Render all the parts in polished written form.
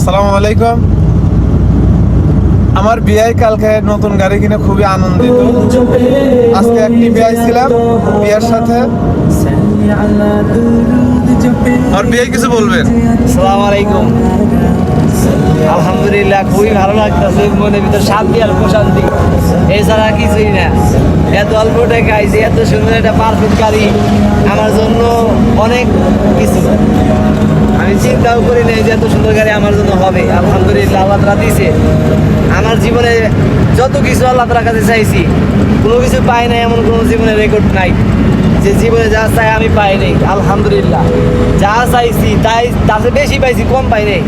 আসসালামু আলাইকুম। আমার বিয়াই কালকে নতুন গাড়ি কিনে খুবই আনন্দিত। আজকে একটি বিয়াই ছিলাম, বিয়ের সাথে আর বিয়ে কিছু বলবেন? আসসালামু আলাইকুম। আলহামদুলিল্লাহ, খুবই ভালো লাগতেছে, মনের ভিতর শান্তি আর প্রশান্তি, এছাড়া কিছুই না। এত অল্প টাকা আইছে, এত সুন্দর একটা পারফেক্ট গাড়ি আমার জন্য অনেক কিছু। আমি চিন্তাও করি নাই যে এত সুন্দর গাড়ি আমার জন্য হবে। আলহামদুলিল্লাহ, আল্লাহ তাআলা দিয়েছে। আমার জীবনে যত কিছু আল্লাহ তাআলার কাছে চাইছি, কোনো কিছু পাই নাই, এমন কোনো জীবনে রেকর্ড নাই যে জীবনে যা চাই আমি পাই নাই। আলহামদুলিল্লাহ, যা চাইছি তাই তাতে বেশি পাইছি, কম পাই নাই।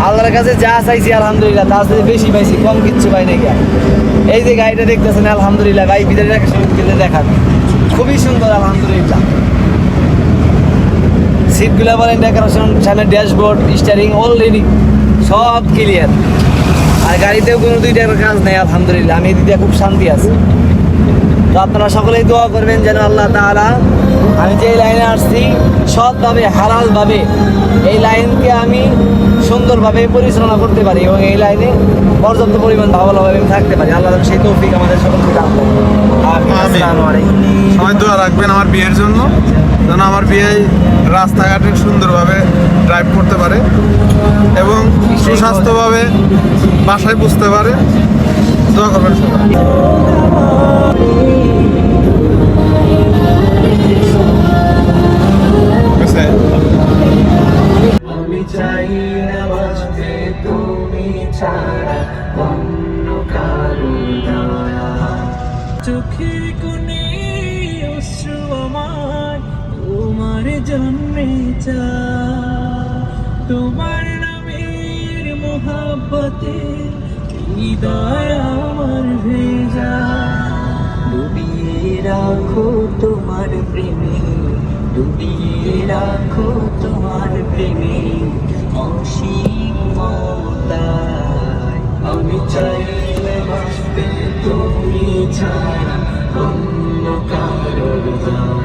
আল্লাহর কাছে যা চাইছি আলহামদুলিল্লাহ, তার সাথে বেশি পাইছি, কম কিচ্ছু পাই নাই। এই যে গাড়িটা দেখতেছেন, আলহামদুলিল্লাহ, গাড়ি ভিতরে দেখান খুবই সুন্দর। আলহামদুলিল্লাহ, সিটগুলো বলেন, ডেকোরেশন, সামনে ড্যাশবোর্ড, স্টিয়ারিং অলরেডি সব ক্লিয়ার। আর গাড়িতেও কোনো দুইটার কাজ নেই। আলহামদুলিল্লাহ, আমি দিদি খুব শান্তি আছে। তো আপনারা সকলেই দোয়া করবেন যেন আল্লাহ তাআলা আমি যে লাইনে আসছি সৎভাবে, হালালভাবে এই লাইনকে আমি সুন্দরভাবে পরিচালনা করতে পারি এবং এই লাইনে পর্যাপ্ত পরিমাণ ভালোভাবে আমি থাকতে পারি। আল্লাহ সেই তৌফিক আমাদের সকলকে দান করুন। আসসালামু আলাইকুম। সবাই দোয়া রাখবেন আমার বিয়ের জন্য, যেন আমার বিয়ে রাস্তাঘাটে সুন্দরভাবে ড্রাইভ করতে পারে এবং সুস্বাস্থ্যভাবে বাসায় বুঝতে পারে। দোয়া করবেন সবাই। আমি চাই না বাঁচতে তুমি ছাড়া অন্য কারো দয়া। চোখের কোণে অশ্রু আমার তোমার জন্যে চাই, তোমার নামের মোহাব্বতে হৃদয় আমার ভেজা। ডুবিয়ে রাখো তোমার প্রেমে, ডুবিয়ে রাখো তোমার প্রেমে অসীম মমতায়। আমি চাই না বাঁচতে তুমি ছাড়া অন্য কারো দয়া।